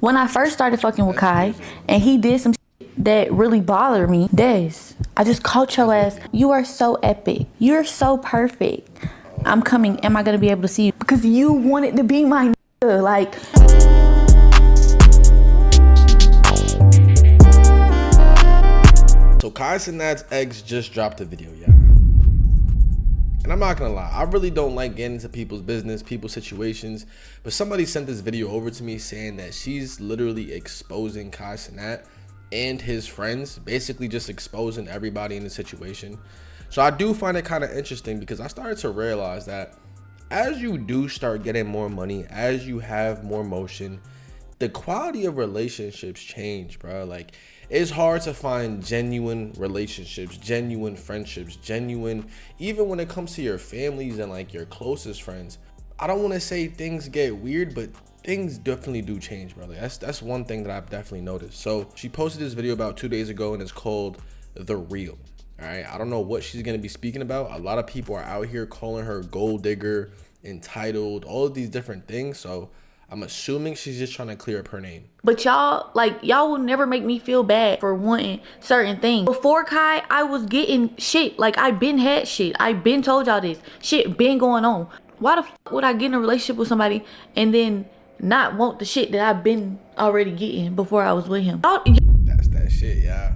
When I first started fucking with Kai and he did some shit that really bothered me, Des, I just caught your ass. You are so epic. You're so perfect. I'm coming. Am I going to be able to see you? Because you wanted to be my nigga. Like. So Cenat's ex just dropped a video, yeah. And I'm not gonna lie, I really don't like getting into people's business, people's situations, but somebody sent this video over to me saying that she's literally exposing Cenat and his friends, basically just exposing everybody in the situation. So I do find it kind of interesting because I started to realize that as you do start getting more money, as you have more motion, the quality of relationships change, bro. Like, it's hard to find genuine relationships, genuine friendships, genuine, even when it comes to your families and like your closest friends. I don't want to say things get weird, but things definitely do change, brother. That's one thing that I've definitely noticed. So she posted this video about 2 days ago and it's called The Real. All right, I don't know what she's gonna be speaking about. A lot of people are out here calling her gold digger, entitled, all of these different things. So I'm assuming she's just trying to clear up her name. But y'all will never make me feel bad for wanting certain things. Before Kai, I was getting shit. Like, I been had shit. I been told y'all this. Shit been going on. Why the fuck would I get in a relationship with somebody and then not want the shit that I've been already getting before I was with him? That's that shit, yeah.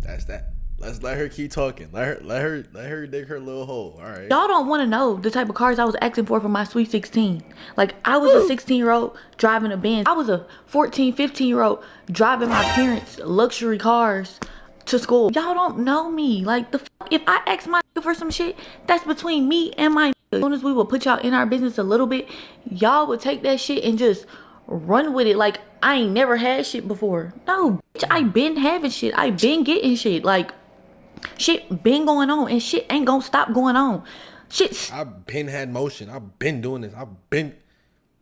That's that. Let's let her keep talking. Let her dig her little hole. All right. Y'all don't want to know the type of cars I was asking for my sweet 16. Like, I was a 16-year-old driving a Benz. I was a 14, 15-year-old driving my parents' luxury cars to school. Y'all don't know me. Like, if I ask my nigga for some shit, that's between me and my nigga. As soon as we would put y'all in our business a little bit, y'all would take that shit and just run with it. Like, I ain't never had shit before. No, bitch, I been having shit. I been getting shit. Like, shit been going on and shit ain't gonna stop going on. I've been had motion. I've been doing this. I've been.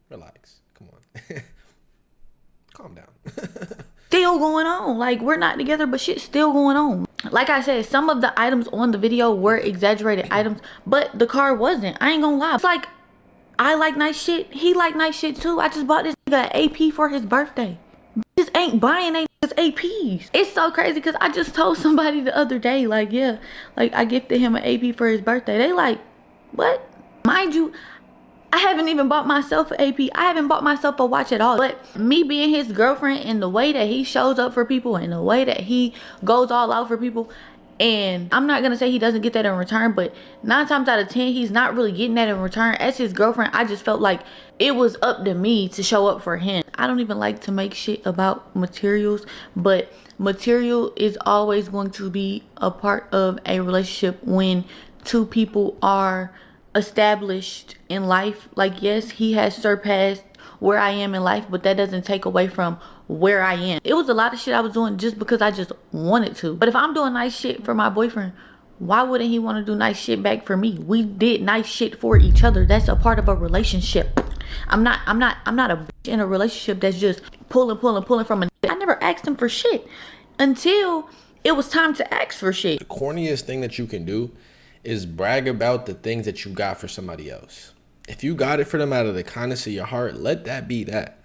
Relax. Come on. Calm down. Still going on. Like, we're not together, but shit's still going on. Like I said, some of the items on the video were exaggerated items, but the car wasn't. I ain't gonna lie. It's like, I like nice shit. He like nice shit too. I just bought this nigga an AP for his birthday. Just ain't buying his APs. It's so crazy because I just told somebody the other day, like, yeah, like, I gifted him an AP for his birthday. They like, what? Mind you, I haven't even bought myself an AP. I haven't bought myself a watch at all. But me being his girlfriend and the way that he shows up for people and the way that he goes all out for people, and I'm not gonna say he doesn't get that in return, but 9 times out of 10 he's not really getting that in return. As his girlfriend, I just felt like it was up to me to show up for him. I don't even like to make shit about materials, but material is always going to be a part of a relationship when two people are established in life. Like, yes, he has surpassed where I am in life, but that doesn't take away from where I am. It was a lot of shit I was doing just because I just wanted to. But if I'm doing nice shit for my boyfriend, why wouldn't he want to do nice shit back for me? We did nice shit for each other. That's a part of a relationship. I'm not a bitch in a relationship that's just pulling from a. I never asked him for shit until it was time to ask for shit. The corniest thing that you can do is brag about the things that you got for somebody else. If you got it for them out of the kindness of your heart, let that be that.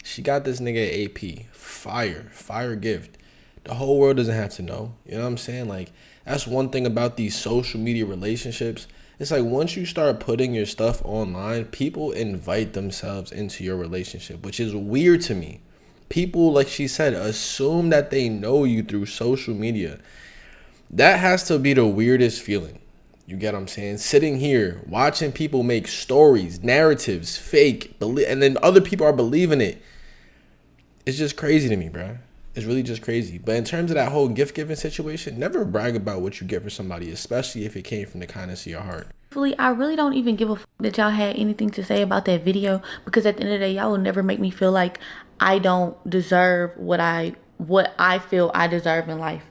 She got this nigga AP. Fire gift. The whole world doesn't have to know. You know what I'm saying? Like, that's one thing about these social media relationships. It's like, once you start putting your stuff online, people invite themselves into your relationship, which is weird to me. People, like she said, assume that they know you through social media. That has to be the weirdest feeling. You get what I'm saying? Sitting here, watching people make stories, narratives, fake, and then other people are believing it. It's just crazy to me, bro. It's really just crazy. But in terms of that whole gift-giving situation, never brag about what you get for somebody, especially if it came from the kindness of your heart. I really don't even give a fuck that y'all had anything to say about that video, because at the end of the day, y'all will never make me feel like I don't deserve what I feel I deserve in life.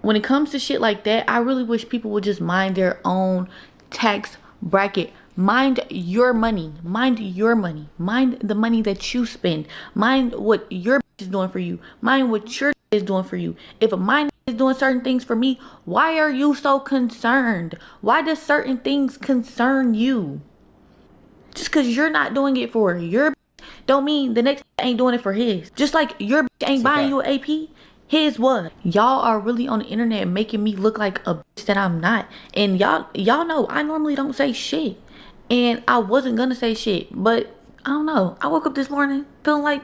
When it comes to shit like that, I really wish people would just mind their own tax bracket. Mind your money. Mind your money. Mind the money that you spend. Mind what your is doing for you. Mind what your is doing for you. If mine is doing certain things for me, why are you so concerned? Why does certain things concern you? Just because you're not doing it for your don't mean the next ain't doing it for his. Just like your ain't buying you an AP, his was. Y'all are really on the internet making me look like a bitch that I'm not. And y'all know I normally don't say shit. And I wasn't gonna say shit, but I don't know. I woke up this morning feeling like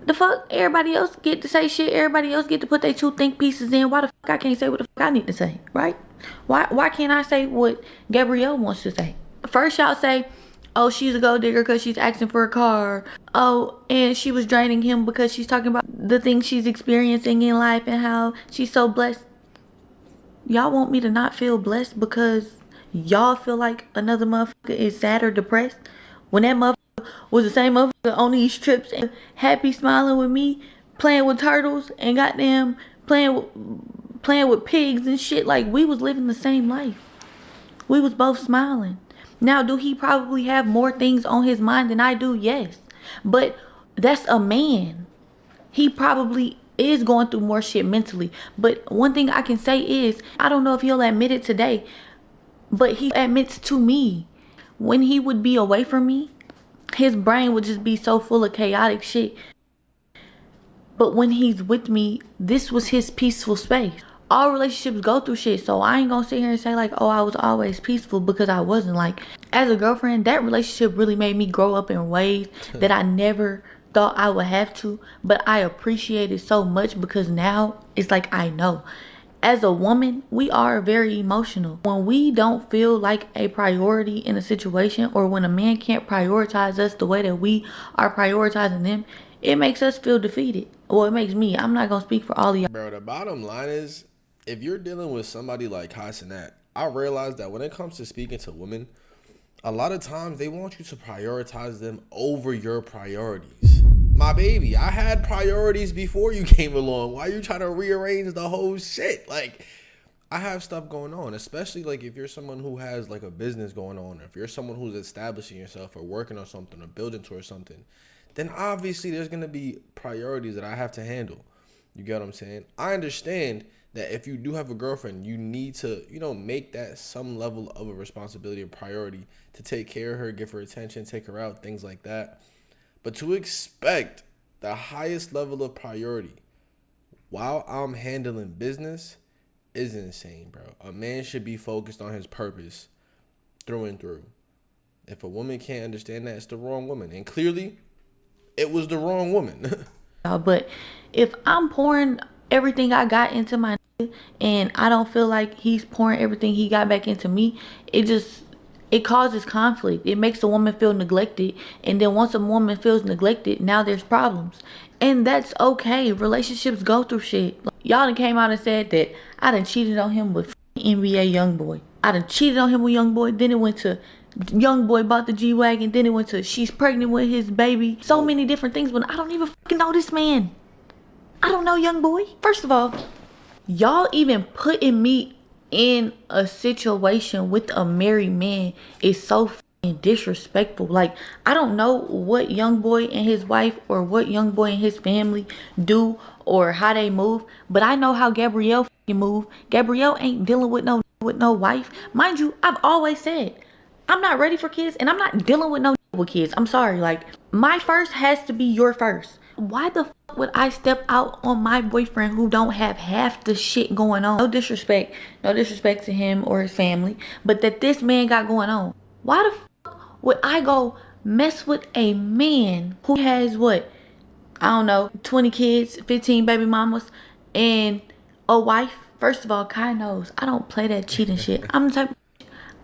the fuck everybody else get to say shit. Everybody else get to put their two think pieces in. Why the fuck I can't say what the fuck I need to say, right? Why can't I say what Gabrielle wants to say? First y'all say, oh, she's a gold digger because she's asking for a car. Oh, and she was draining him because she's talking about the things she's experiencing in life and how she's so blessed. Y'all want me to not feel blessed because y'all feel like another motherfucker is sad or depressed? When that motherfucker was the same motherfucker on these trips and happy smiling with me, playing with turtles and goddamn playing with pigs and shit. Like, we was living the same life. We was both smiling. Now, do he probably have more things on his mind than I do? Yes. But that's a man. He probably is going through more shit mentally. But one thing I can say is, I don't know if he'll admit it today, but he admits to me, when he would be away from me, his brain would just be so full of chaotic shit. But when he's with me, this was his peaceful space. All relationships go through shit, so I ain't gonna sit here and say like, oh, I was always peaceful, because I wasn't. Like, as a girlfriend, that relationship really made me grow up in ways that I never thought I would have to, but I appreciate it so much because now it's like I know. As a woman, we are very emotional. When we don't feel like a priority in a situation, or when a man can't prioritize us the way that we are prioritizing them, it makes us feel defeated. Well, it makes me. I'm not gonna speak for all of y'all. Bro, the bottom line is, if you're dealing with somebody like Cenat, I realize that when it comes to speaking to women, a lot of times they want you to prioritize them over your priorities. My baby, I had priorities before you came along. Why are you trying to rearrange the whole shit? Like, I have stuff going on, especially like if you're someone who has like a business going on, or if you're someone who's establishing yourself or working on something or building towards something, then obviously there's going to be priorities that I have to handle. You get what I'm saying? I understand that if you do have a girlfriend, you need to, make that some level of a responsibility or priority to take care of her, give her attention, take her out, things like that. But to expect the highest level of priority while I'm handling business is insane, bro. A man should be focused on his purpose through and through. If a woman can't understand that, it's the wrong woman. And clearly, it was the wrong woman. But if I'm pouring everything I got into my and I don't feel like he's pouring everything he got back into me, it causes conflict. It makes a woman feel neglected. And then once a woman feels neglected, now there's problems. And that's okay. Relationships go through shit. Y'all done came out and said that I done cheated on him with NBA Youngboy. I done cheated on him with Youngboy. Then it went to Youngboy bought the G-Wagon. Then it went to she's pregnant with his baby. So many different things, but I don't even fucking know this man. I don't know Youngboy. First of all, y'all even putting me in a situation with a married man is so fucking disrespectful. Like, I don't know what Youngboy and his wife, or what Youngboy and his family do, or how they move, but I know how Gabrielle fucking move. Gabrielle ain't dealing with no wife. Mind you, I've always said I'm not ready for kids, and I'm not dealing with no with kids. I'm sorry. Like, my first has to be your first. Why the fuck would I step out on my boyfriend who don't have half the shit going on? No disrespect to him or his family, but that this man got going on. Why the fuck would I go mess with a man who has what? I don't know, 20 kids, 15 baby mamas, and a wife? First of all, Kai knows I don't play that cheating shit. I'm the type.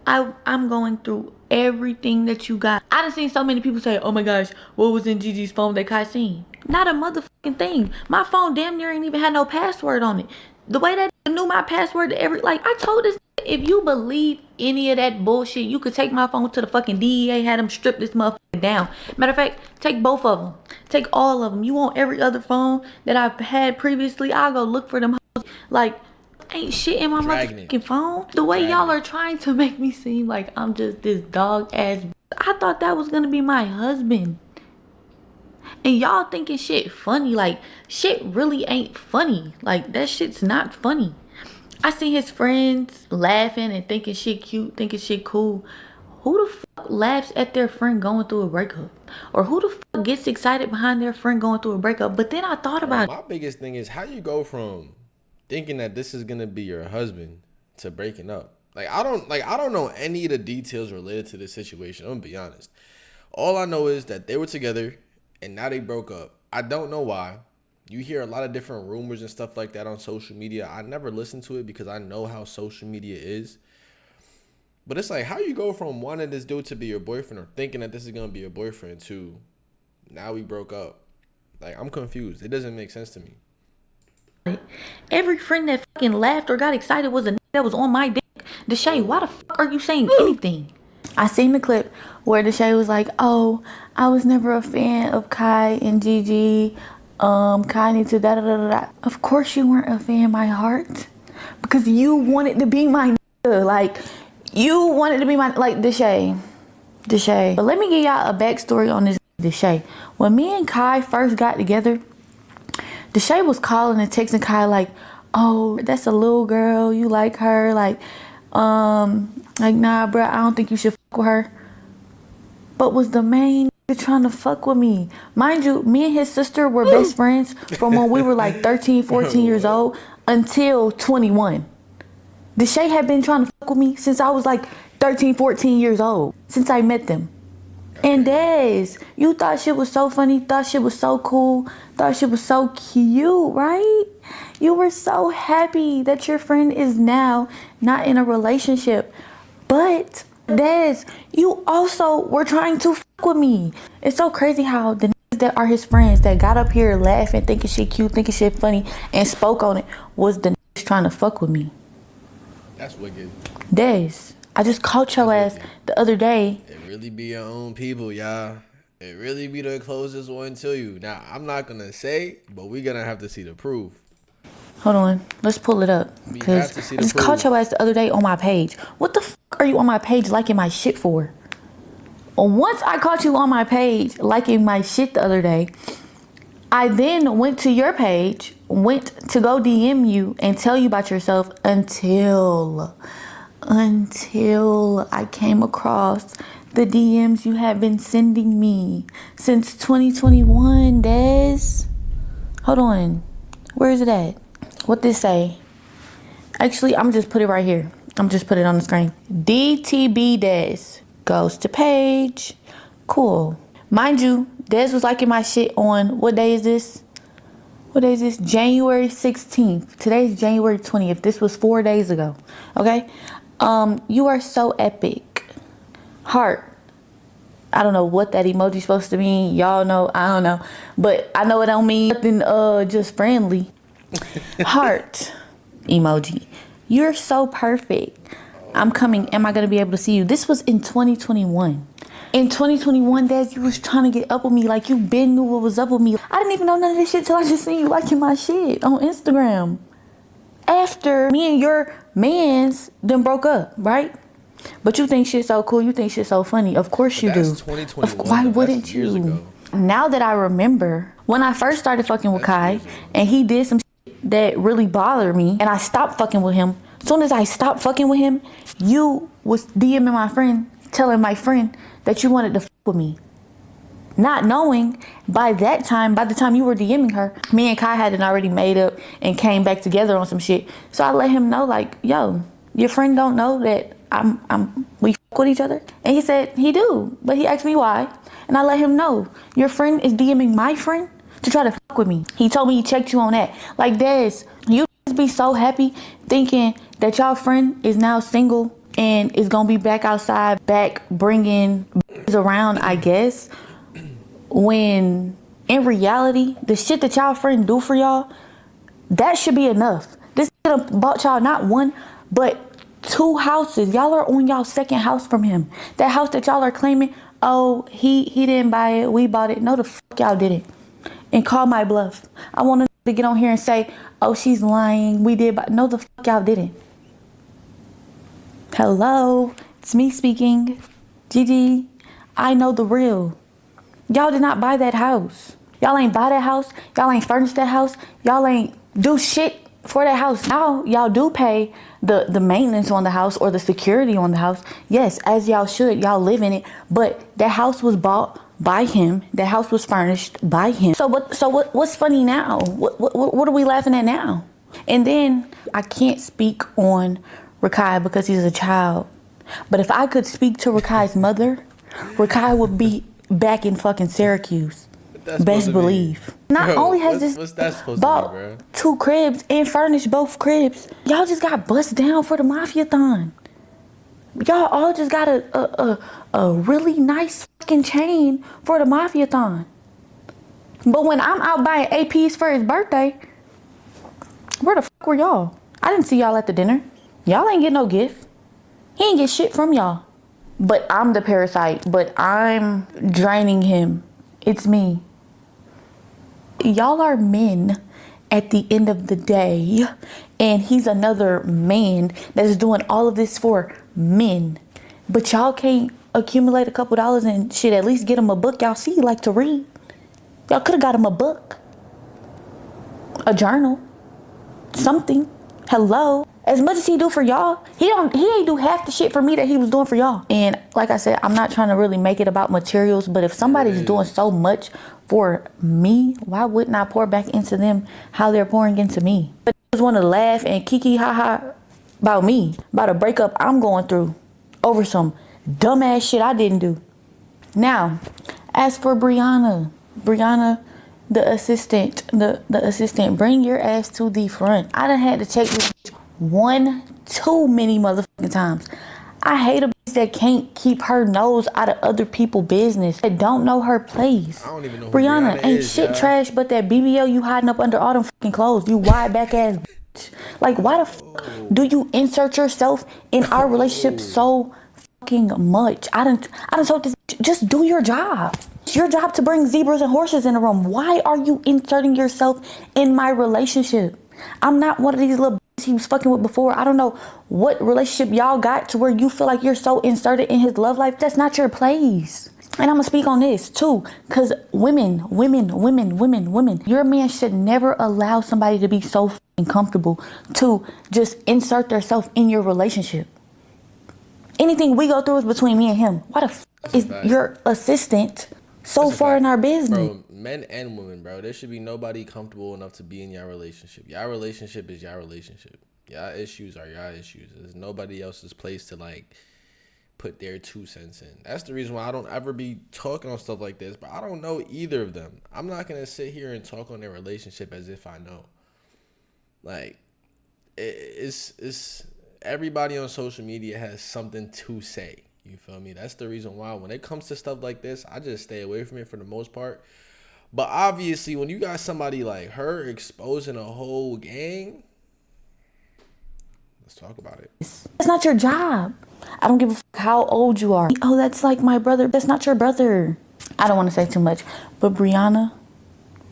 I'm going through everything that you got. I done seen so many people say, oh my gosh, what was in Gigi's phone that Kai seen? Not a motherfucking thing. My phone damn near ain't even had no password on it. The way that knew my password to I told this, if you believe any of that bullshit, you could take my phone to the fucking DEA, had them strip this motherfucker down. Matter of fact, take both of them. Take all of them. You want every other phone that I've had previously, I'll go look for them. Like, ain't shit in my motherfucking phone. The way y'all are trying to make me seem like I'm just this dog ass. I thought that was gonna be my husband. And y'all thinking shit funny. Like, shit really ain't funny. Like, that shit's not funny. I see his friends laughing and thinking shit cute, thinking shit cool. who the fuck laughs at their friend going through a breakup? Or who the fuck gets excited behind their friend going through a breakup? But then I thought about my biggest thing is how you go from thinking that this is gonna be your husband to breaking up. I don't know any of the details related to this situation. I'm gonna be honest. All I know is that they were together and now they broke up. I don't know why. You hear a lot of different rumors and stuff like that on social media. I never listen to it because I know how social media is. But it's like, how you go from wanting this dude to be your boyfriend or thinking that this is going to be your boyfriend to now we broke up. Like, I'm confused. It doesn't make sense to me. every friend that fucking laughed or got excited was a that was on my dick. Deshae, why the fuck are you saying anything? I seen the clip where Deshae was like, oh, I was never a fan of Kai and Gigi. Kai needs to da da da da. Of course you weren't a fan, my heart. Because you wanted to be my nigga. Like, you wanted to be my, like, Deshae. But let me give y'all a backstory on this Deshae. When me and Kai first got together, Deshae was calling and texting Kai like, oh, that's a little girl, you like her, like nah, bro, I don't think you should fuck with her. But was the main trying to fuck with me. Mind you, me and his sister were best friends from when we were like 13, 14 years old until 21. Deshae had been trying to fuck with me since I was like 13, 14 years old, since I met them. And Des, you thought shit was so funny, thought shit was so cool, thought shit was so cute, right? You were so happy that your friend is now not in a relationship. But Des, you also were trying to fuck with me. It's so crazy how the niggas that are his friends that got up here laughing, thinking shit cute, thinking shit funny, and spoke on it was the niggas trying to fuck with me. That's wicked. Des, I just caught your ass the other day. It really be your own people, y'all. It really be the closest one to you. Now, I'm not going to say, but we're going to have to see the proof. Hold on. Let's pull it up. Because I just caught your ass the other day on my page. What the fuck are you on my page liking my shit for? Once I caught you on my page liking my shit the other day, I then went to your page, went to go DM you and tell you about yourself until I came across the DMs you have been sending me since 2021, Des. Hold on. Where is it at? What this say? Actually, I'm just put it right here. I'm just put it on the screen. DTB Des goes to page. Cool. Mind you, Des was liking my shit on, what day is this? January 16th. Today's January 20th. This was 4 days ago. Okay? You are so epic. Heart. I don't know what that emoji's supposed to mean. Y'all know, I don't know. But I know it don't mean nothing just friendly. Heart emoji. You're so perfect. I'm coming. Am I going to be able to see you? This was in 2021. In 2021, Des, you was trying to get up with me like you been knew what was up with me. I didn't even know none of this shit till I just seen you liking my shit on Instagram. After me and your mans then broke up, right? But you think shit so cool. You think shit so funny. Of course you do. 2021. Why wouldn't you? Now that I remember, when I first started fucking with Kai, and he did some shit that really bothered me, and I stopped fucking with him. As soon as I stopped fucking with him, you was DMing my friend, telling my friend that you wanted to fuck with me. Not knowing by the time you were DMing her, me and Kai hadn't already made up and came back together on some shit. So I let him know, like, yo, your friend don't know that we fuck with each other? And he said he do, but he asked me why. And I let him know, your friend is DMing my friend to try to fuck with me. He told me he checked you on that. Like, Des, you be so happy thinking that your friend is now single and is gonna be back outside, back bringing around, I guess, when in reality, the shit that y'all friend do for y'all, that should be enough. This nigga bought y'all not one, but 2 houses. Y'all are on y'all second house from him. That house that y'all are claiming, oh, he didn't buy it, we bought it. No, the fuck y'all didn't. And call my bluff. I want to get on here and say, oh, she's lying, we did buy. No, the fuck y'all didn't. Hello, it's me speaking. Gigi, I know the real. Y'all did not buy that house. Y'all ain't buy that house. Y'all ain't furnish that house. Y'all ain't do shit for that house. Now y'all do pay the maintenance on the house or the security on the house. Yes, as y'all should, y'all live in it. But that house was bought by him. That house was furnished by him. So what's funny now? What are we laughing at now? And then I can't speak on Rakai because he's a child. But if I could speak to Rakai's mother, Rakai would be back in fucking Syracuse. Best believe. Not only has this bought 2 cribs and furnished both cribs, y'all just got bust down for the mafia-thon. Y'all all just got a really nice fucking chain for the mafia-thon. But when I'm out buying APs for his birthday, where the fuck were y'all? I didn't see y'all at the dinner. Y'all ain't get no gift. He ain't get shit from y'all. But I'm the parasite. But I'm draining him. It's me. Y'all are men at the end of the day, and he's another man that is doing all of this for men. But y'all can't accumulate a couple dollars and shit, at least get him a book y'all see like to read. Y'all could have got him a book, a journal, something. Hello. As much as he do for y'all, he ain't do half the shit for me that he was doing for y'all. And like I said, I'm not trying to really make it about materials, but if somebody's doing so much for me, why wouldn't I pour back into them how they're pouring into me? But I just want to laugh and kiki haha about me, about a breakup I'm going through over some dumbass shit I didn't do. Now, as for Brianna, the assistant, bring your ass to the front. I done had to check this too many motherfucking times. I hate a bitch that can't keep her nose out of other people's business, that don't know her place. I don't even know who Brianna ain't is, shit trash but that BBL you hiding up under all them fucking clothes. You wide back ass bitch. Like, why the fuck do you insert yourself in our relationship so fucking much? I done told this bitch, just do your job. It's your job to bring zebras and horses in the room. Why are you inserting yourself in my relationship? I'm not one of these little he was fucking with before. I don't know what relationship y'all got to where you feel like you're so inserted in his love life. That's not your place. And I'm gonna speak on this too, because women, your man should never allow somebody to be so fucking comfortable to just insert themselves in your relationship. Anything we go through is between me and him. Why the fuck is your assistant so far in our business? Bro, men and women, bro, there should be nobody comfortable enough to be in your relationship. Your relationship is your relationship. Your issues are your issues. There's nobody else's place to like put their 2 cents in. That's the reason why I don't ever be talking on stuff like this, but I don't know either of them. I'm not gonna sit here and talk on their relationship as if I know. Like, it's everybody on social media has something to say. You feel me? That's the reason why when it comes to stuff like this, I just stay away from it for the most part. But obviously, when you got somebody like her exposing a whole gang, let's talk about it. That's not your job. I don't give a fuck how old you are. Oh, that's like my brother. That's not your brother. I don't want to say too much, but Brianna,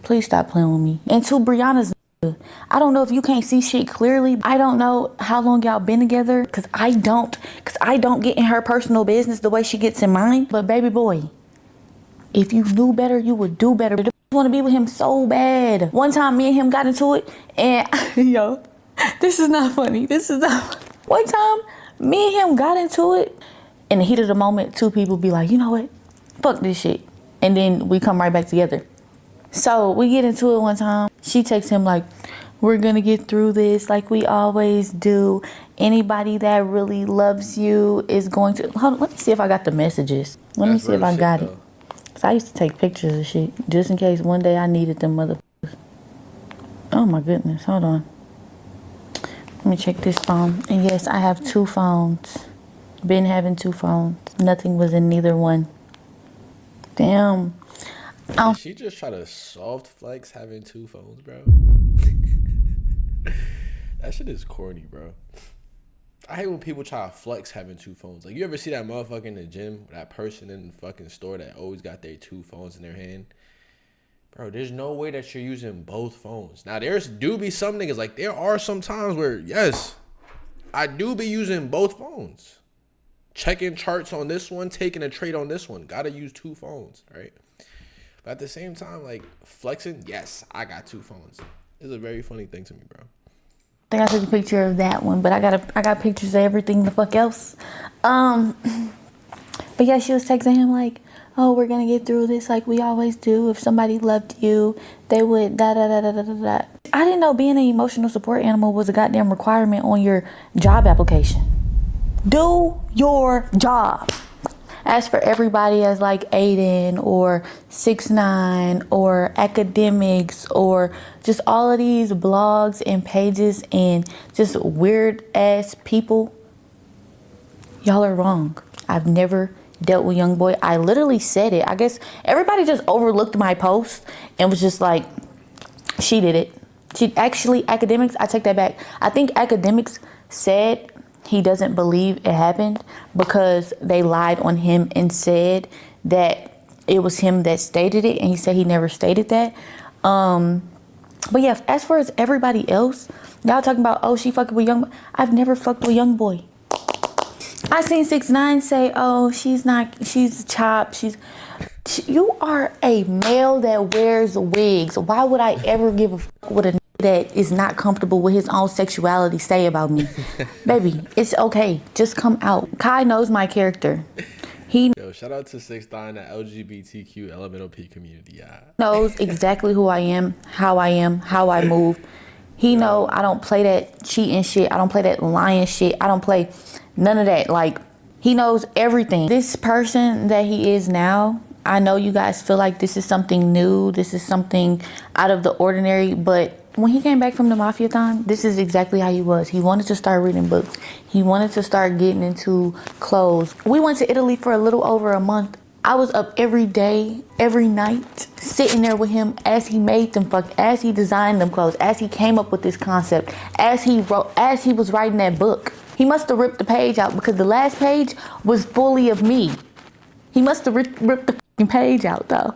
please stop playing with me. And to Brianna's, I don't know if you can't see shit clearly. I don't know how long y'all been together, because I don't get in her personal business the way she gets in mine. But baby boy, if you knew better, you would do better. I want to be with him so bad. One time me and him got into it, and yo, this is not funny. One time me and him got into it, in the heat of the moment, 2 people be like, you know what, fuck this shit, and then we come right back together. So we get into it one time. She texts him like, we're going to get through this like we always do. Anybody that really loves you is going to... Hold on, let me see if I got the messages. Let me see if I got it. Because I used to take pictures of shit just in case one day I needed them motherfuckers. Oh my goodness, hold on. Let me check this phone. And yes, I have 2 phones. Been having 2 phones. Nothing was in neither one. Damn. Did she just try to soft flex having 2 phones, bro? That shit is corny, bro. I hate when people try to flex having 2 phones. Like, you ever see that motherfucker in the gym, that person in the fucking store that always got their 2 phones in their hand? Bro, there's no way that you're using both phones. Now, do be some niggas, like, there are some times where, yes, I do be using both phones. Checking charts on this one, taking a trade on this one. Gotta use 2 phones, right? But at the same time, like, flexing, yes, I got 2 phones. It's a very funny thing to me, bro. think I took a picture of that one, but I got pictures of everything the fuck else. But yeah, she was texting him like, oh, we're gonna get through this like we always do. If somebody loved you, they would da da da da da da da. I didn't know being an emotional support animal was a goddamn requirement on your job application. Do your job. As for everybody as like Aiden or 6ix9ine or academics or just all of these blogs and pages and just weird ass people, y'all are wrong. I've never dealt with YoungBoy. I literally said it. I guess everybody just overlooked my post and was just like, she did it. She actually, academics, I take that back. I think academics said he doesn't believe it happened because they lied on him and said that it was him that stated it, and he said he never stated that. But yeah, as far as everybody else, y'all talking about, oh, she fucking with YoungBoy. I've never fucked with YoungBoy. I seen 6ix9ine say, oh, she's chopped. You are a male that wears wigs. Why would I ever give a fuck what a that is not comfortable with his own sexuality say about me? Baby, it's okay. Just come out. Kai knows my character. Yo, shout out to 6ix9ine, the LGBTQ LMNOP community. Yeah. Knows exactly who I am, how I move. He know I don't play that cheating shit. I don't play that lying shit. I don't play none of that. Like, he knows everything. This person that he is now, I know you guys feel like this is something new. This is something out of the ordinary, but when he came back from the Mafia-thon, this is exactly how he was. He wanted to start reading books. He wanted to start getting into clothes. We went to Italy for a little over a month. I was up every day, every night, sitting there with him as he made them as he designed them clothes, as he came up with this concept, as he was writing that book. He must have ripped the page out because the last page was fully of me. He must have ripped the fucking page out though.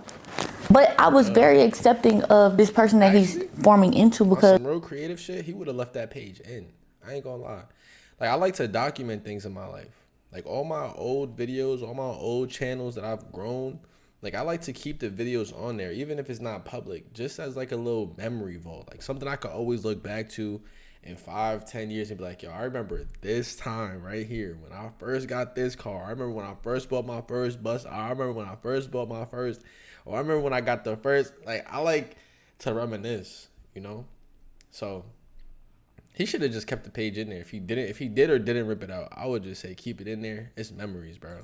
But I was very accepting of this person that he's forming into because some real creative shit, he would have left that page in. I ain't gonna lie. Like, I like to document things in my life. Like, all my old videos, all my old channels that I've grown, like, I like to keep the videos on there, even if it's not public, just as like a little memory vault, like something I could always look back to in 5-10 years and be like, yo, I remember this time right here when I first got this car. I remember when I first bought my first bus. I remember when I first bought my first, or I remember when I got the first, like, I like to reminisce, you know? So he should have just kept the page in there. If he did or didn't rip it out, I would just say keep it in there. It's memories, bro.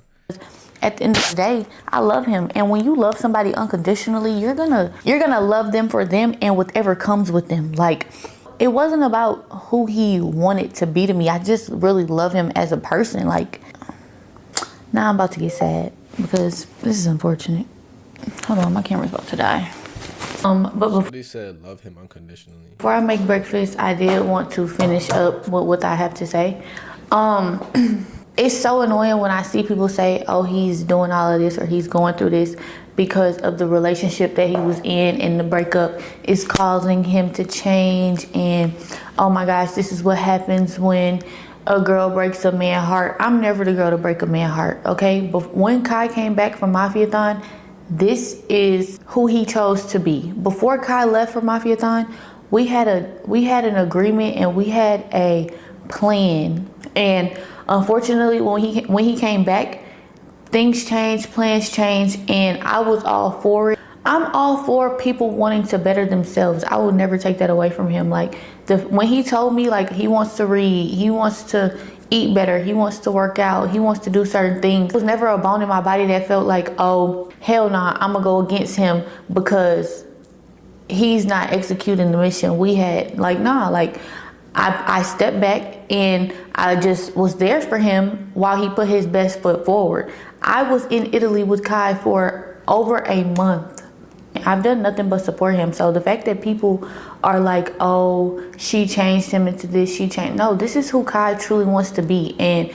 At the end of the day, I love him. And when you love somebody unconditionally, you're gonna love them for them and whatever comes with them. Like, it wasn't about who he wanted to be to me. I just really love him as a person. Like, now I'm about to get sad because this is unfortunate. Hold on, my camera's about to die. But before Somebody said love him unconditionally. Before I make breakfast, I did want to finish up with what I have to say. It's so annoying when I see people say, oh, he's doing all of this or he's going through this because of the relationship that he was in, and the breakup is causing him to change. And oh my gosh, this is what happens when a girl breaks a man's heart. I'm never the girl to break a man's heart, okay? But when Kai came back from Mafia-thon, this is who he chose to be. Before Kai left for Mafia-thon, we had an agreement and we had a plan. And unfortunately, when he came back, things changed, plans changed, and I was all for it. I'm all for people wanting to better themselves. I would never take that away from him. Like, when he told me, like, he wants to read, he wants to eat better, he wants to work out, he wants to do certain things. There was never a bone in my body that felt like, oh, hell nah, I'm gonna go against him because he's not executing the mission we had. Like, nah, like, I stepped back and I just was there for him while he put his best foot forward. I was in Italy with Kai for over a month. I've done nothing but support him. So the fact that people are like, oh, she changed him into this, no, this is who Kai truly wants to be. And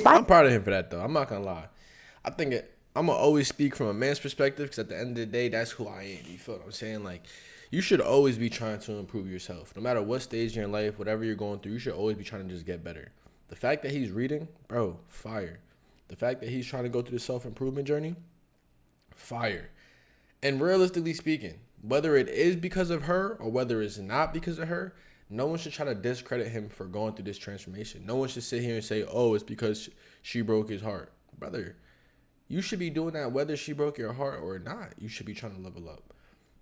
I'm proud of him for that, though. I'm not gonna lie. I think I'm gonna always speak from a man's perspective because at the end of the day, that's who I am. You feel what I'm saying? Like, you should always be trying to improve yourself. No matter what stage you're in life, whatever you're going through, you should always be trying to just get better. The fact that he's reading, bro, fire. The fact that he's trying to go through the self-improvement journey, fire. And realistically speaking, whether it is because of her or whether it's not because of her, No one should try to discredit him for going through this transformation. No one should sit here and say, oh, it's because she broke his heart. Brother, you should be doing that whether she broke your heart or not. You should be trying to level up.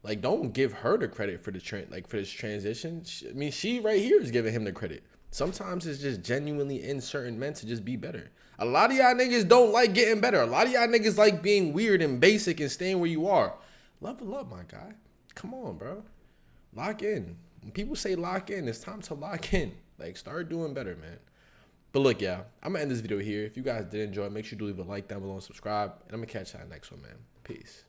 Like, don't give her the credit for the for this transition. I mean, she right here is giving him the credit. Sometimes it's just genuinely in certain men to just be better. A lot of y'all niggas don't like getting better. A lot of y'all niggas like being weird and basic and staying where you are. Level up, my guy. Come on, bro. Lock in. When people say lock in, it's time to lock in. Like, start doing better, man. But look, yeah, I'm going to end this video here. If you guys did enjoy, make sure to leave a like down below and subscribe. And I'm going to catch y'all next one, man. Peace.